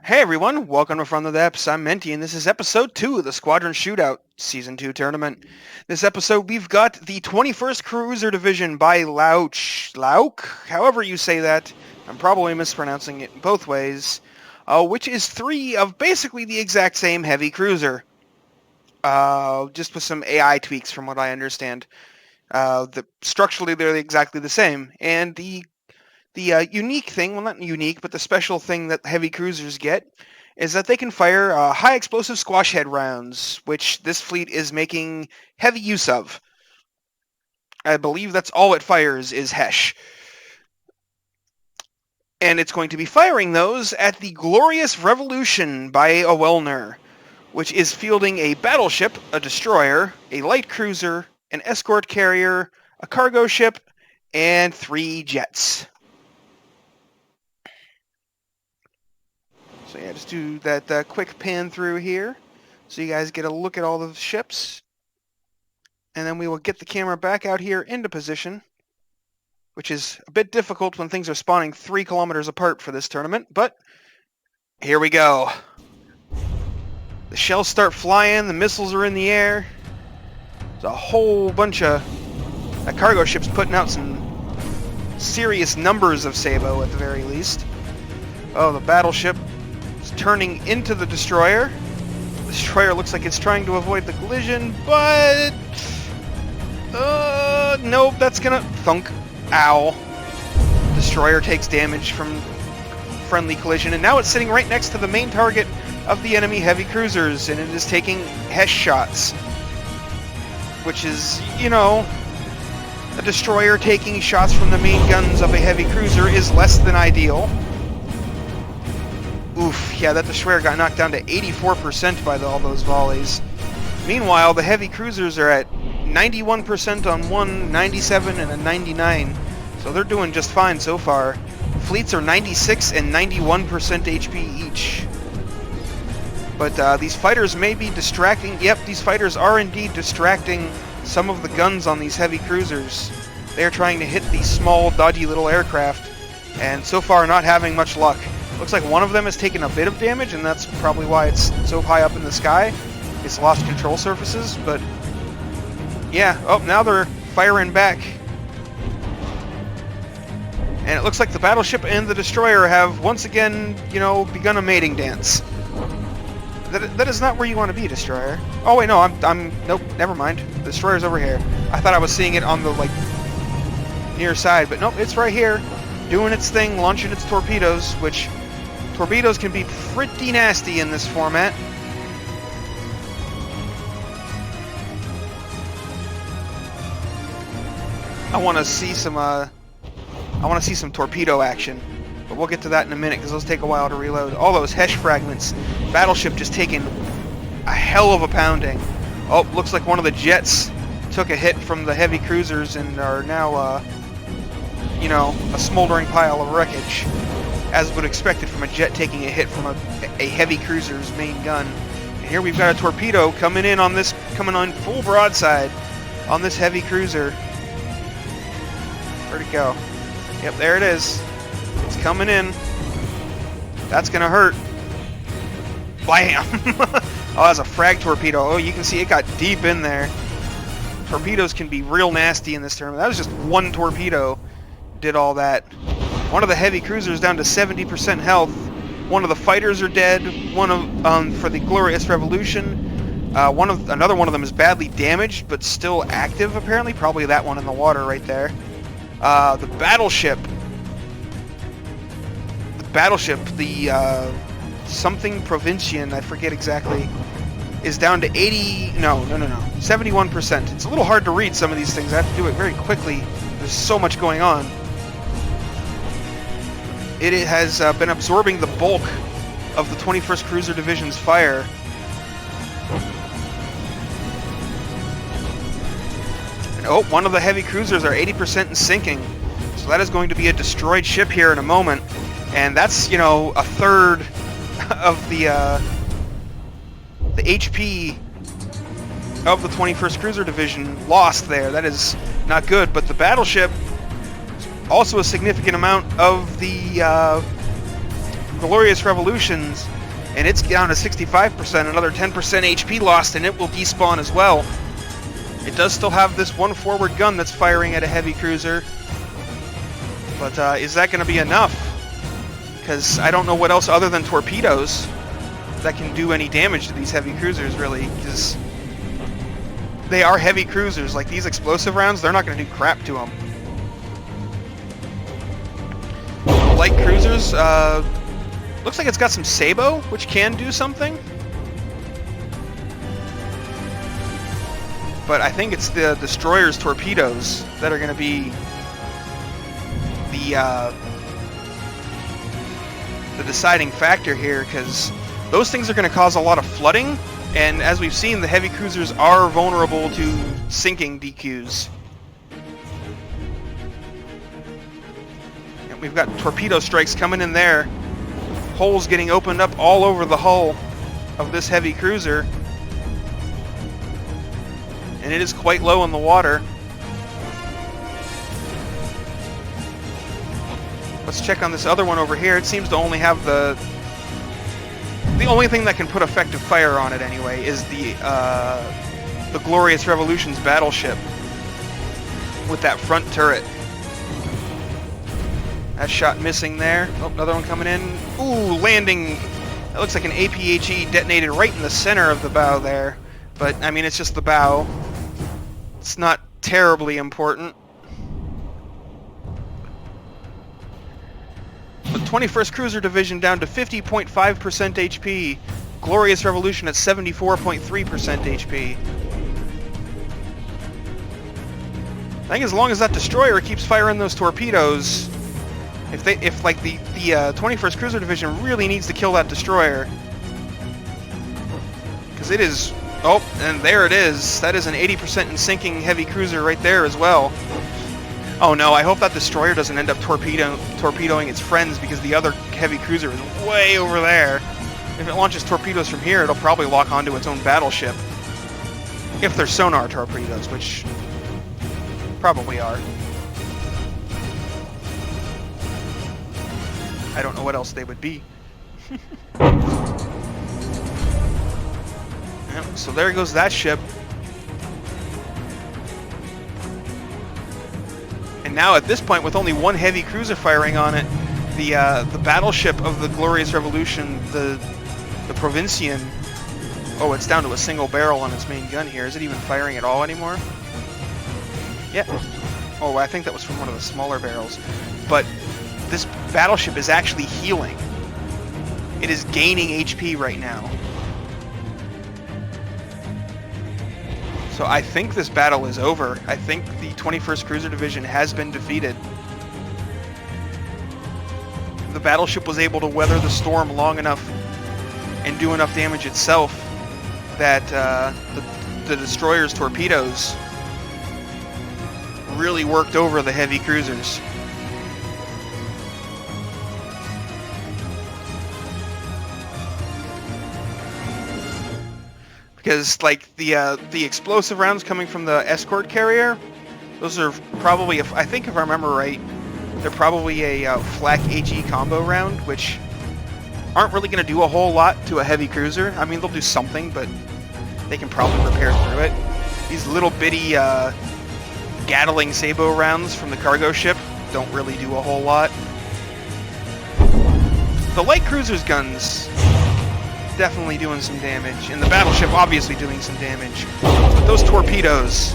Hey everyone, welcome to From the Depths. I'm Menti, and this is episode 2 of the Squadron Shootout Season 2 tournament. This episode, we've got the 21st Cruiser Division by Lauk, however you say that. I'm probably mispronouncing it both ways, which is 3 of basically the exact same heavy cruiser, just with some AI tweaks from what I understand. Structurally, they're exactly the same, and the unique thing, well, not unique, but the special thing that heavy cruisers get is that they can fire high explosive squash head rounds, which this fleet is making heavy use of. I believe that's all it fires is Hesh. And it's going to be firing those at the Glorious Revolution by a Wellner, which is fielding a battleship, a destroyer, a light cruiser, an escort carrier, a cargo ship, and 3 jets. So yeah, just do that quick pan through here so you guys get a look at all the ships. And then we will get the camera back out here into position, which is a bit difficult when things are spawning 3 kilometers apart for this tournament, but here we go. The shells start flying, the missiles are in the air. There's a whole bunch of cargo ships putting out some serious numbers of Sabo at the very least. Oh, the battleship turning into the destroyer. The destroyer looks like it's trying to avoid the collision, but nope, that's gonna thunk. Ow. Destroyer takes damage from friendly collision, and now it's sitting right next to the main target of the enemy heavy cruisers, and it is taking Hesh shots, which is, you know, a destroyer taking shots from the main guns of a heavy cruiser is less than ideal. Oof, yeah, that destroyer got knocked down to 84% by all those volleys. Meanwhile, the heavy cruisers are at 91% on one, 97, and a 99. So they're doing just fine so far. Fleets are 96 and 91% HP each. But these fighters may be distracting. Yep, these fighters are indeed distracting some of the guns on these heavy cruisers. They're trying to hit these small, dodgy little aircraft, and so far not having much luck. Looks like one of them has taken a bit of damage, and that's probably why it's so high up in the sky. It's lost control surfaces, but yeah. Oh, now they're firing back. And it looks like the battleship and the destroyer have once again, begun a mating dance. That is not where you want to be, destroyer. Oh wait, no, nope, never mind. The destroyer's over here. I thought I was seeing it on the, near side, but nope, it's right here, doing its thing, launching its torpedoes, which torpedoes can be pretty nasty in this format. I want to see some torpedo action, but we'll get to that in a minute because those take a while to reload. All those Hesh fragments. Battleship just taking a hell of a pounding. Oh, looks like one of the jets took a hit from the heavy cruisers and are now, a smoldering pile of wreckage, as would expected from a jet taking a hit from a heavy cruiser's main gun. And here we've got a torpedo coming on full broadside on this heavy cruiser. Where'd it go? Yep, there it is. It's coming in. That's gonna hurt. Blam! Oh, that's a frag torpedo. Oh, you can see it got deep in there. Torpedoes can be real nasty in this tournament. That was just one torpedo did all that. One of the heavy cruisers down to 70% health. One of the fighters are dead. One of for the Glorious Revolution. Another one of them is badly damaged, but still active apparently. Probably that one in the water right there. The battleship, the something Provincian, I forget exactly, is down to 71%. It's a little hard to read some of these things. I have to do it very quickly. There's so much going on. It has been absorbing the bulk of the 21st Cruiser Division's fire. And, oh, one of the heavy cruisers are 80% and sinking. So that is going to be a destroyed ship here in a moment. And that's, a third of the HP of the 21st Cruiser Division lost there. That is not good. But the battleship, also a significant amount of the Glorious Revolutions, and it's down to 65%, another 10% HP lost, and it will despawn as well. It does still have this one forward gun that's firing at a heavy cruiser, but is that going to be enough? Because I don't know what else other than torpedoes that can do any damage to these heavy cruisers, really, because they are heavy cruisers. Like, these explosive rounds, they're not going to do crap to them. Light cruisers, looks like it's got some Sabo, which can do something. But I think it's the destroyer's torpedoes that are going to be the deciding factor here, because those things are going to cause a lot of flooding, and as we've seen, the heavy cruisers are vulnerable to sinking DQs. And we've got torpedo strikes coming in there, holes getting opened up all over the hull of this heavy cruiser, and it is quite low in the water. Let's check on this other one over here. It seems to only have the only thing that can put effective fire on it anyway is the Glorious Revolution's battleship with that front turret. That shot missing there. Oh, another one coming in. Ooh, landing. That looks like an APHE detonated right in the center of the bow there. But, I mean, it's just the bow. It's not terribly important. The 21st Cruiser Division down to 50.5% HP. Glorious Revolution at 74.3% HP. I think as long as that destroyer keeps firing those torpedoes, if like the 21st Cruiser Division really needs to kill that destroyer, because it is. Oh, and there it is. That is an 80% in sinking heavy cruiser right there as well. Oh no, I hope that destroyer doesn't end up torpedoing its friends, because the other heavy cruiser is way over there. If it launches torpedoes from here, it'll probably lock onto its own battleship. If they're sonar torpedoes, which probably are. I don't know what else they would be. Yep, so there goes that ship. And now at this point, with only one heavy cruiser firing on it, the battleship of the Glorious Revolution, the Provincian, oh, it's down to a single barrel on its main gun here. Is it even firing at all anymore? Yeah. Oh, I think that was from one of the smaller barrels. But this battleship is actually healing. It is gaining HP right now. So I think this battle is over. I think the 21st Cruiser Division has been defeated. The battleship was able to weather the storm long enough and do enough damage itself that the destroyer's torpedoes really worked over the heavy cruisers. Because, like, the explosive rounds coming from the escort carrier, those are probably, I think if I remember right, they're probably a flak AG combo round, which aren't really going to do a whole lot to a heavy cruiser. I mean, they'll do something, but they can probably repair through it. These little bitty Gatling Sabo rounds from the cargo ship don't really do a whole lot. The light cruiser's guns definitely doing some damage, and the battleship obviously doing some damage. But those torpedoes,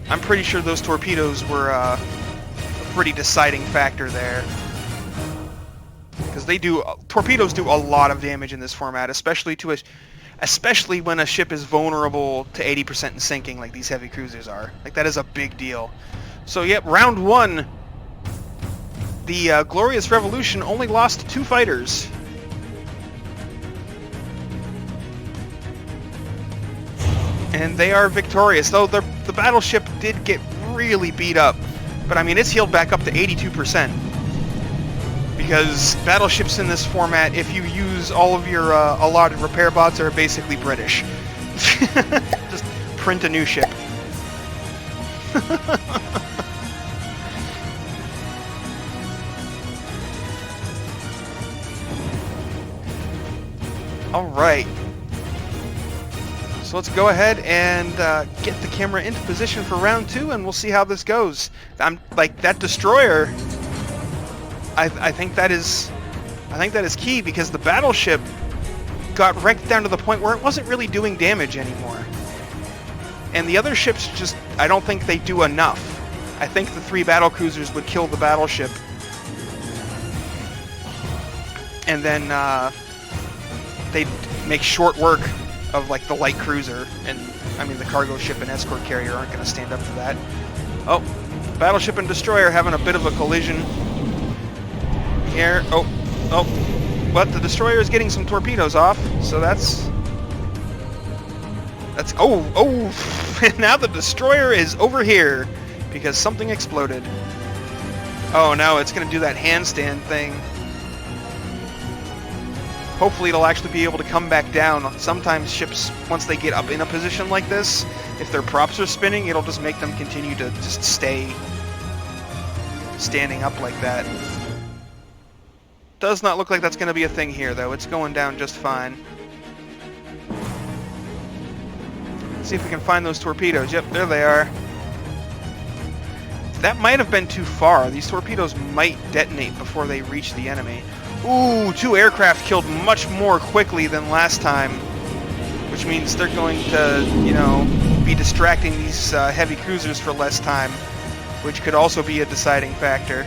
I'm pretty sure those torpedoes were a pretty deciding factor there, because torpedoes do a lot of damage in this format, especially when a ship is vulnerable to 80% in sinking like these heavy cruisers are. Like, that is a big deal. So yep, round one. The Glorious Revolution only lost 2 fighters. And they are victorious, though the battleship did get really beat up. But I mean, it's healed back up to 82%. Because battleships in this format, if you use all of your allotted repair bots, are basically British. Just print a new ship. All right. So let's go ahead and get the camera into position for round 2, and we'll see how this goes. I'm like that destroyer. I think that is key, because the battleship got wrecked down to the point where it wasn't really doing damage anymore. And the other ships just, I don't think they do enough. I think the 3 battle cruisers would kill the battleship. And then they'd make short work of like the light cruiser, and I mean the cargo ship and escort carrier aren't going to stand up to that. Oh, battleship and destroyer having a bit of a collision here. Oh, but the destroyer is getting some torpedoes off, so that's and now the destroyer is over here because something exploded. Oh no, it's going to do that handstand thing. Hopefully it'll actually be able to come back down. Sometimes ships, once they get up in a position like this, if their props are spinning, it'll just make them continue to just stay standing up like that. Does not look like that's going to be a thing here, though. It's going down just fine. Let's see if we can find those torpedoes. Yep, there they are. That might have been too far. These torpedoes might detonate before they reach the enemy. Ooh, 2 aircraft killed much more quickly than last time, which means they're going to, you know, be distracting these heavy cruisers for less time, which could also be a deciding factor.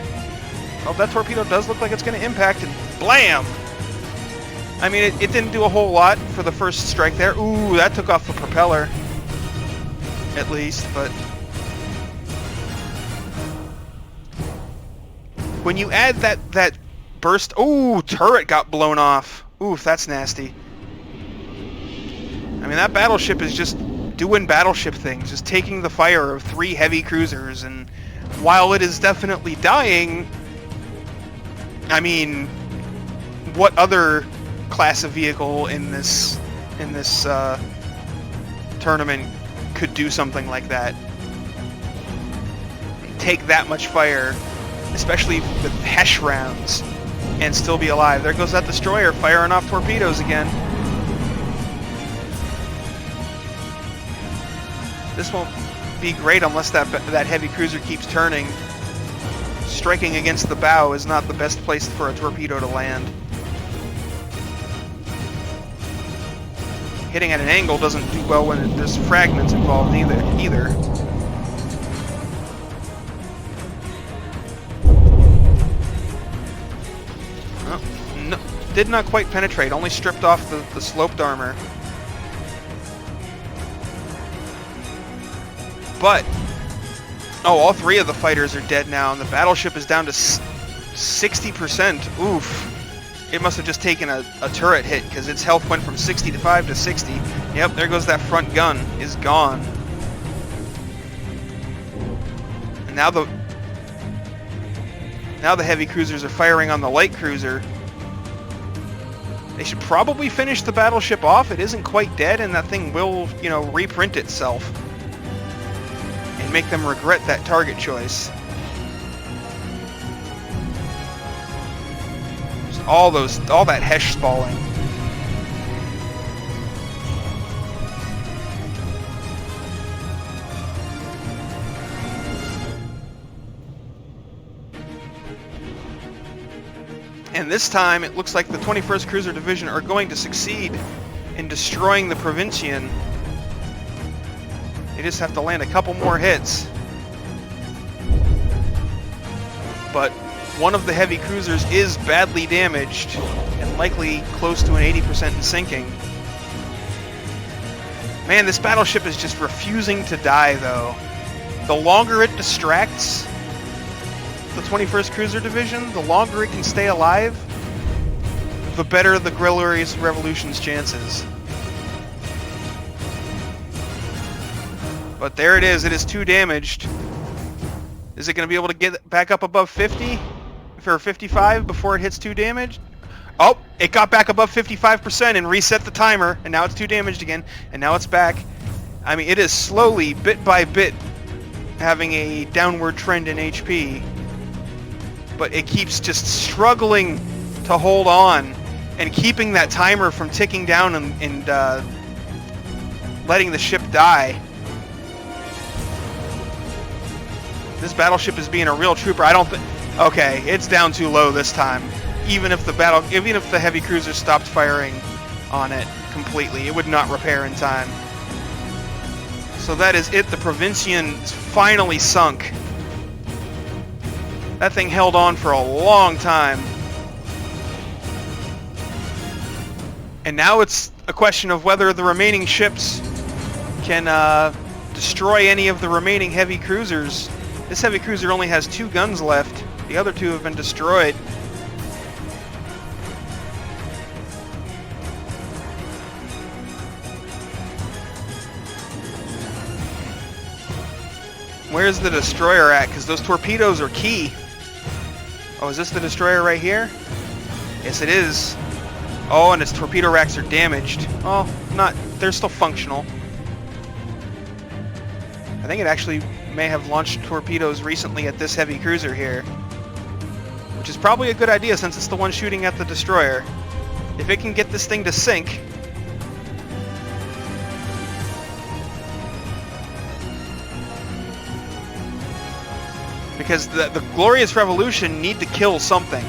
Oh, that torpedo does look like it's going to impact, and blam! I mean, it didn't do a whole lot for the first strike there. Ooh, that took off the propeller, at least, but when you add that burst... Ooh, turret got blown off. Oof, that's nasty. I mean, that battleship is just doing battleship things, just taking the fire of 3 heavy cruisers, and while it is definitely dying, I mean, what other class of vehicle in this tournament could do something like that? Take that much fire, especially with Hesh rounds, and still be alive. There goes that destroyer firing off torpedoes again. This won't be great unless that heavy cruiser keeps turning. Striking against the bow is not the best place for a torpedo to land. Hitting at an angle doesn't do well when there's fragments involved either. No, did not quite penetrate, only stripped off the sloped armor. But, oh, all 3 of the fighters are dead now, and the battleship is down to 60%. Oof. It must have just taken a turret hit, because its health went from 65 to 60. Yep, there goes that front gun. Is gone. And now the heavy cruisers are firing on the light cruiser. They should probably finish the battleship off. It isn't quite dead, and that thing will, you know, reprint itself and make them regret that target choice. Just all that Hesh spalling. And this time, it looks like the 21st Cruiser Division are going to succeed in destroying the Provincian. They just have to land a couple more hits. But one of the heavy cruisers is badly damaged and likely close to an 80% in sinking. Man, this battleship is just refusing to die, though. The longer it distracts the 21st Cruiser Division, the longer it can stay alive, the better the Glorious Revolution's chances. But there it is 2 damaged. Is it going to be able to get back up above 50 for 55 before it hits 2 damage? Oh, it got back above 55% and reset the timer, and now it's 2 damaged again, and now it's back. I mean, it is slowly, bit by bit, having a downward trend in HP. But it keeps just struggling to hold on and keeping that timer from ticking down and letting the ship die. This battleship is being a real trooper. I don't think... Okay, it's down too low this time. Even if the heavy cruiser stopped firing on it completely, it would not repair in time. So that is it. The Provincian finally sunk. That thing held on for a long time. And now it's a question of whether the remaining ships can destroy any of the remaining heavy cruisers. This heavy cruiser only has 2 guns left. The other 2 have been destroyed. Where's the destroyer at? Because those torpedoes are key. Oh, is this the destroyer right here? Yes, it is. Oh, and its torpedo racks are damaged. Oh, they're still functional. I think it actually may have launched torpedoes recently at this heavy cruiser here, which is probably a good idea since it's the one shooting at the destroyer. If it can get this thing to sink, because the Glorious Revolution need to kill something.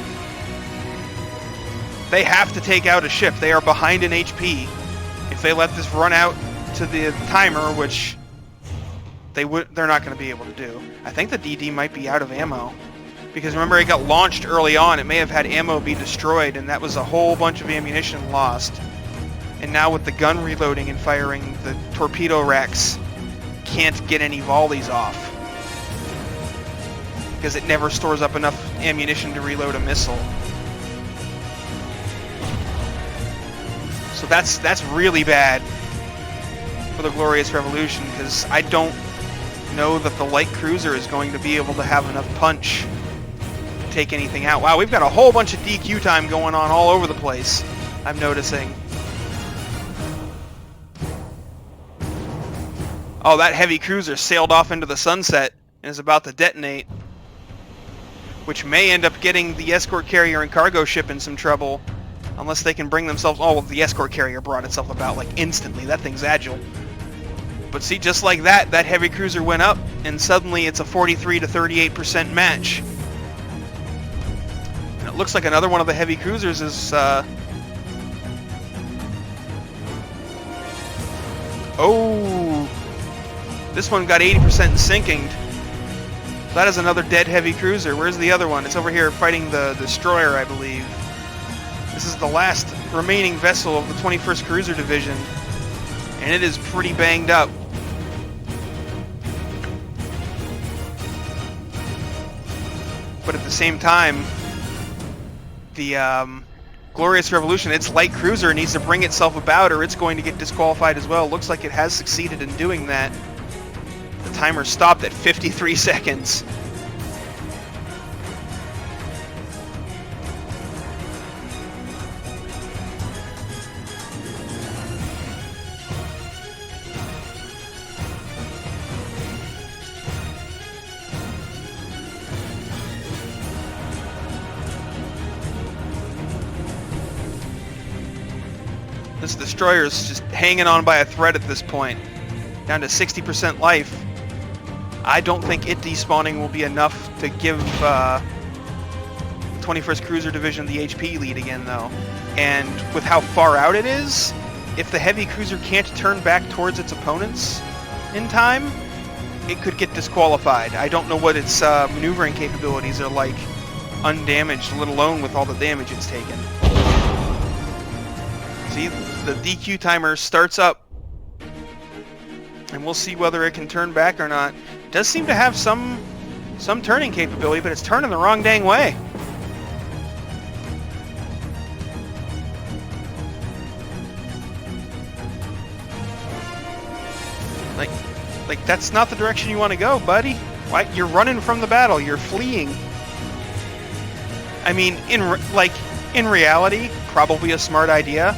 They have to take out a ship. They are behind in HP. If they let this run out to the timer, which they're not going to be able to do. I think the DD might be out of ammo. Because remember, it got launched early on. It may have had ammo be destroyed, and that was a whole bunch of ammunition lost. And now with the gun reloading and firing, the torpedo racks can't get any volleys off. Because it never stores up enough ammunition to reload a missile. So that's really bad for the Glorious Revolution, because I don't know that the light cruiser is going to be able to have enough punch to take anything out. Wow, we've got a whole bunch of DQ time going on all over the place, I'm noticing. Oh, that heavy cruiser sailed off into the sunset and is about to detonate, which may end up getting the escort carrier and cargo ship in some trouble. Unless they can bring themselves... Oh, well, the escort carrier brought itself about, like, instantly. That thing's agile. But see, just like that, that heavy cruiser went up, and suddenly it's a 43 to 38% match. And it looks like another one of the heavy cruisers is... Oh! This one got 80% in sinking. That is another dead heavy cruiser. Where's the other one? It's over here fighting the destroyer, I believe. This is the last remaining vessel of the 21st Cruiser Division, and it is pretty banged up. But at the same time, the Glorious Revolution, its light cruiser, needs to bring itself about or it's going to get disqualified as well. Looks like it has succeeded in doing that. The timer stopped at 53 seconds. This destroyer is just hanging on by a thread at this point, down to 60% life. I don't think it despawning will be enough to give the 21st Cruiser Division the HP lead again, though. And with how far out it is, if the heavy cruiser can't turn back towards its opponents in time, it could get disqualified. I don't know what its maneuvering capabilities are like undamaged, let alone with all the damage it's taken. See, the DQ timer starts up, and we'll see whether it can turn back or not. It does seem to have some turning capability, but it's turning the wrong dang way. Like that's not the direction you want to go, buddy. Why? You're running from the battle. You're fleeing. I mean, in reality, probably a smart idea.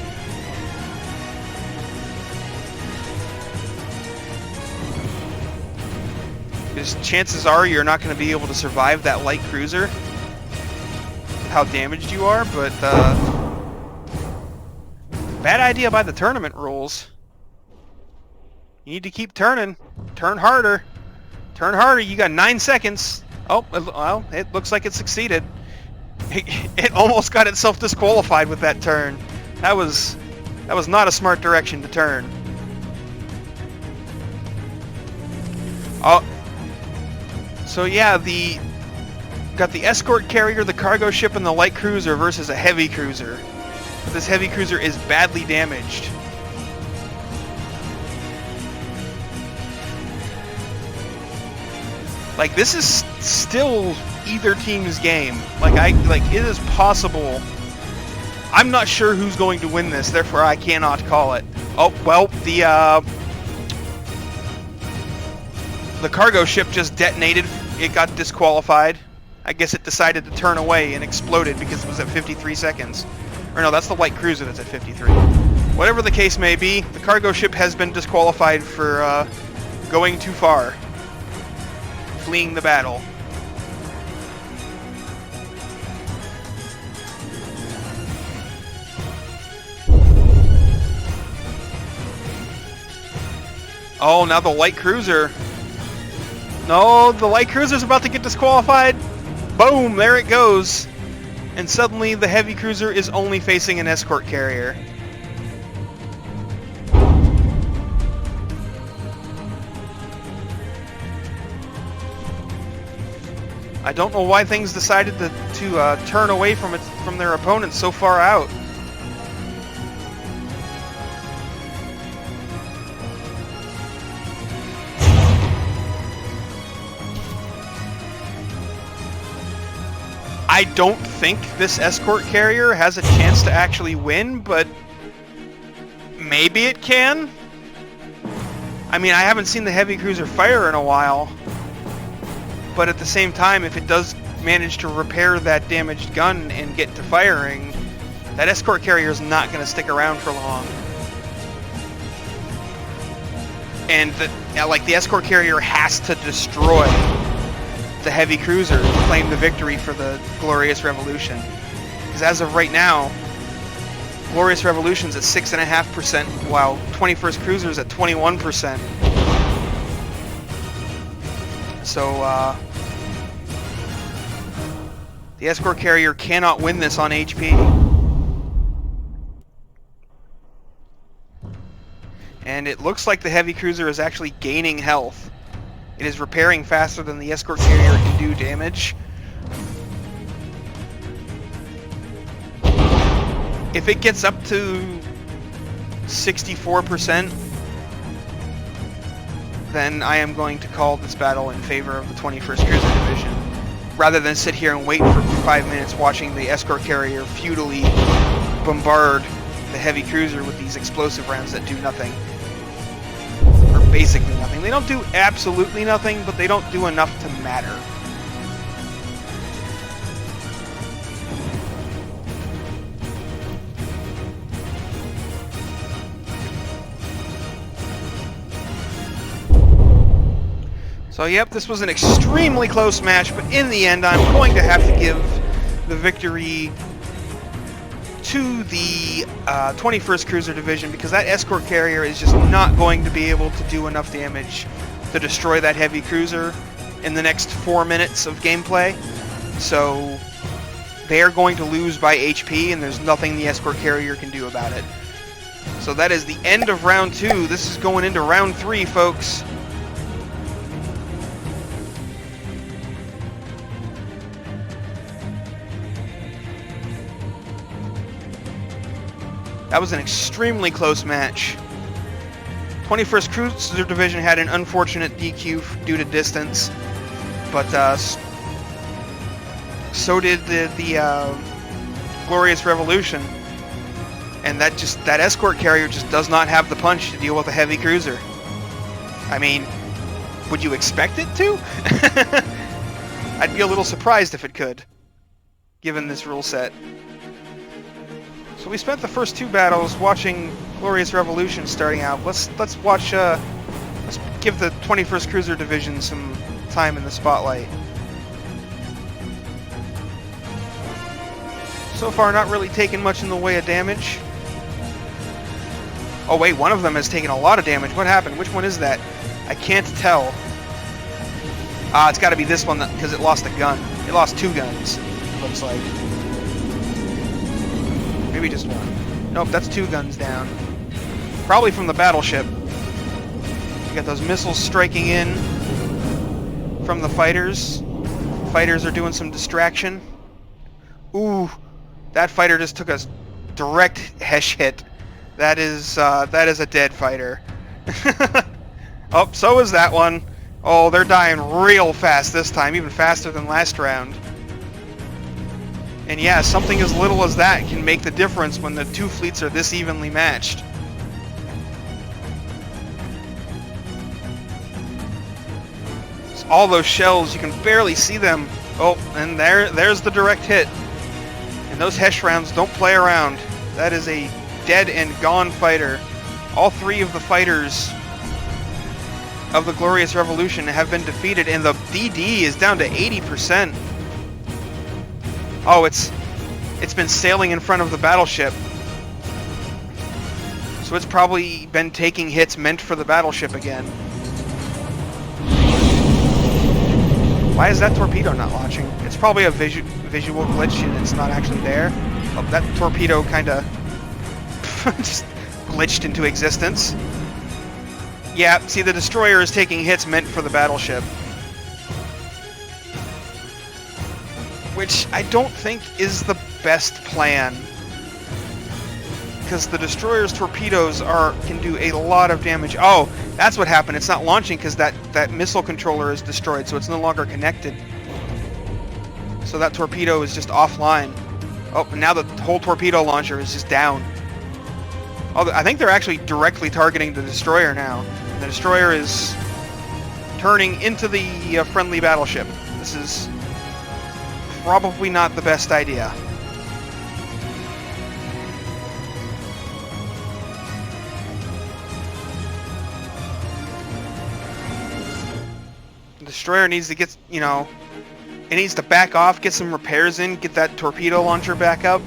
Because chances are you're not going to be able to survive that light cruiser with how damaged you are, but Bad idea by the tournament rules. You need to keep turning. Turn harder. Turn harder. You got 9 seconds. Oh, well, it looks like it succeeded. It almost got itself disqualified with that turn. That was not a smart direction to turn. Oh, so yeah, got the escort carrier, the cargo ship, and the light cruiser versus a heavy cruiser. But this heavy cruiser is badly damaged. Like, this is still either team's game. It is possible. I'm not sure who's going to win this, therefore I cannot call it. Oh, well, the cargo ship just detonated. It got disqualified. I guess it decided to turn away and exploded because it was at 53 seconds. Or no, that's the light cruiser that's at 53. Whatever the case may be, the cargo ship has been disqualified for going too far. Fleeing the battle. Oh, now the light cruiser. No, the light cruiser's about to get disqualified. Boom, there it goes. And suddenly the heavy cruiser is only facing an escort carrier. I don't know why things decided to turn away from their opponents so far out. I don't think this escort carrier has a chance to actually win, but maybe it can. I mean, I haven't seen the heavy cruiser fire in a while. But at the same time, if it does manage to repair that damaged gun and get to firing, that escort carrier is not going to stick around for long. And the escort carrier has to destroy the heavy cruiser to claim the victory for the Glorious Revolution. Because as of right now, Glorious Revolution's at 6.5%, while 21st Cruiser's at 21%. So, the escort carrier cannot win this on HP. And it looks like the heavy cruiser is actually gaining health. It is repairing faster than the escort carrier can do damage. If it gets up to 64%, then I am going to call this battle in favor of the 21st Cruiser Division, rather than sit here and wait for 5 minutes watching the escort carrier futilely bombard the heavy cruiser with these explosive rounds that do nothing. Or basically nothing. They don't do absolutely nothing, but they don't do enough to matter. So yep, this was an extremely close match, but in the end I'm going to have to give the victory to the 21st Cruiser Division, because that escort carrier is just not going to be able to do enough damage to destroy that heavy cruiser in the next 4 minutes of gameplay. So they are going to lose by HP, and there's nothing the escort carrier can do about it. So that is the end of round 2. This is going into round 3, folks. That was an extremely close match. 21st Cruiser Division had an unfortunate DQ due to distance, but so did the Glorious Revolution. And that escort carrier just does not have the punch to deal with a heavy cruiser. I mean, would you expect it to? I'd be a little surprised if it could, given this rule set. So we spent the first 2 battles watching Glorious Revolution starting out. Let's watch. Let's give the 21st Cruiser Division some time in the spotlight. So far, not really taking much in the way of damage. Oh wait, one of them has taken a lot of damage. What happened? Which one is that? I can't tell. It's got to be this one because it lost a gun. It lost 2 guns, it looks like. Maybe just 1. Nope, that's 2 guns down. Probably from the battleship. You got those missiles striking in from the fighters. Fighters are doing some distraction. Ooh, that fighter just took a direct hesh hit. That is a dead fighter. Oh, so is that one. Oh, they're dying real fast this time, even faster than last round. And yeah, something as little as that can make the difference when the 2 fleets are this evenly matched. So all those shells, you can barely see them. Oh, and there's the direct hit. And those Hesh rounds don't play around. That is a dead and gone fighter. All 3 of the fighters of the Glorious Revolution have been defeated, and the DD is down to 80%. Oh, it's been sailing in front of the battleship. So it's probably been taking hits meant for the battleship again. Why is that torpedo not launching? It's probably a visual glitch and it's not actually there. Oh, that torpedo kind of just glitched into existence. Yeah, see, the destroyer is taking hits meant for the battleship. Which I don't think is the best plan. Because the destroyer's torpedoes can do a lot of damage. Oh, that's what happened. It's not launching because that missile controller is destroyed, so it's no longer connected. So that torpedo is just offline. Oh, and now the whole torpedo launcher is just down. Oh, I think they're actually directly targeting the destroyer now. The destroyer is turning into the friendly battleship. This is probably not the best idea. The destroyer needs to get, it needs to back off, get some repairs in, get that torpedo launcher back up.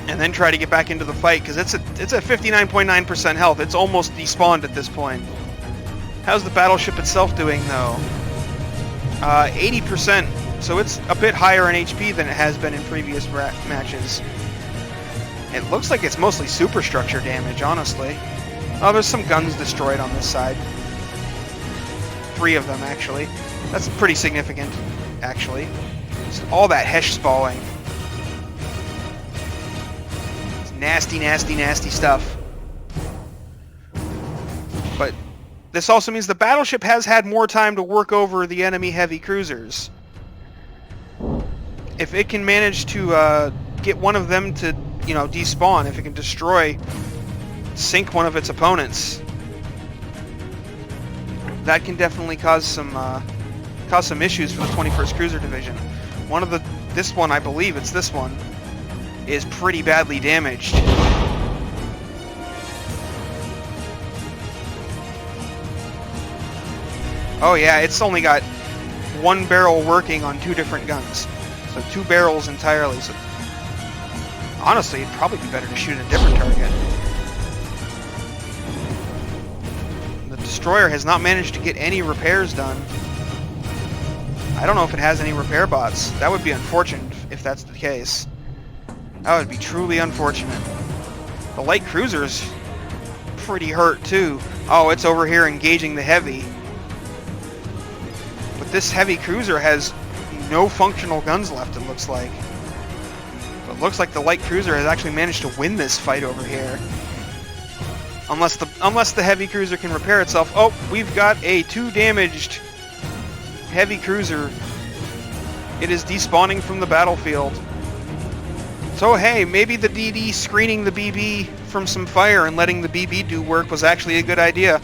And then try to get back into the fight, because it's at 59.9% health. It's almost despawned at this point. How's the battleship itself doing, though? 80%, so it's a bit higher in HP than it has been in previous matches. It looks like it's mostly superstructure damage, honestly. Oh, there's some guns destroyed on this side. 3 of them, actually. That's pretty significant, actually. Just all that Hesh spalling. Nasty, nasty, nasty stuff. But this also means the battleship has had more time to work over the enemy heavy cruisers. If it can manage to get one of them to, despawn, if it can sink one of its opponents, that can definitely cause some issues for the 21st Cruiser Division. This one, I believe it's this one, is pretty badly damaged. Oh yeah, it's only got 1 barrel working on 2 different guns. So 2 barrels entirely. So honestly, it'd probably be better to shoot a different target. The destroyer has not managed to get any repairs done. I don't know if it has any repair bots. That would be unfortunate if that's the case. That would be truly unfortunate. The light cruiser's pretty hurt too. Oh, it's over here engaging the heavy. But this heavy cruiser has no functional guns left, it looks like. So it looks like the light cruiser has actually managed to win this fight over here. Unless the heavy cruiser can repair itself. Oh, we've got a 2 damaged heavy cruiser. It is despawning from the battlefield. So hey, maybe the DD screening the BB from some fire and letting the BB do work was actually a good idea.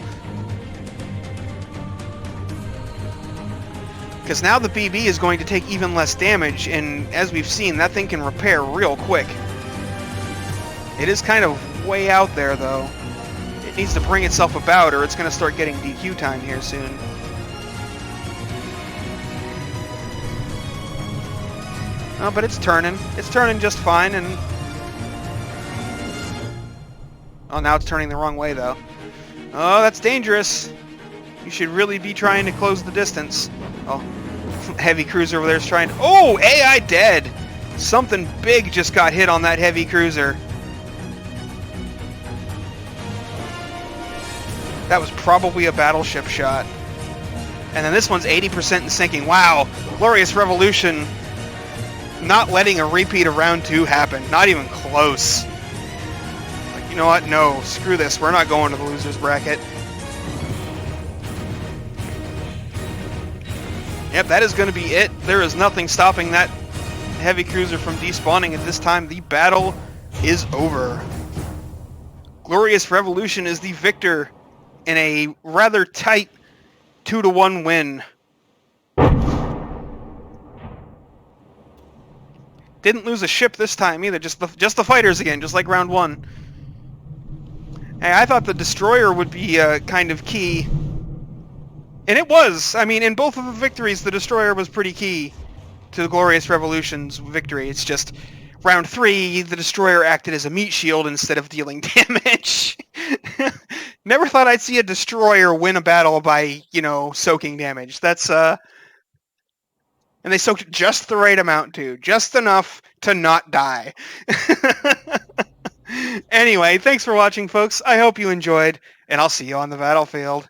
Because now the BB is going to take even less damage, and as we've seen, that thing can repair real quick. It is kind of way out there, though. It needs to bring itself about, or it's going to start getting DQ time here soon. Oh, but it's turning. It's turning just fine, and Oh, now it's turning the wrong way, though. Oh, that's dangerous. You should really be trying to close the distance. Oh, heavy cruiser over there is trying to... Oh, AI dead! Something big just got hit on that heavy cruiser. That was probably a battleship shot. And then this one's 80% in sinking. Wow, Glorious Revolution not letting a repeat of round 2 happen. Not even close. Like, you know what? No, screw this. We're not going to the loser's bracket. Yep, that is going to be it. There is nothing stopping that heavy cruiser from despawning at this time. The battle is over. Glorious Revolution is the victor in a rather tight 2-1 win. Didn't lose a ship this time either, just the fighters again, just like round 1. Hey, I thought the destroyer would be kind of key. And it was. I mean, in both of the victories, the destroyer was pretty key to the Glorious Revolution's victory. It's just round 3, the destroyer acted as a meat shield instead of dealing damage. Never thought I'd see a destroyer win a battle by, you know, soaking damage. That's, and they soaked just the right amount, too. Just enough to not die. Anyway, thanks for watching, folks. I hope you enjoyed, and I'll see you on the battlefield.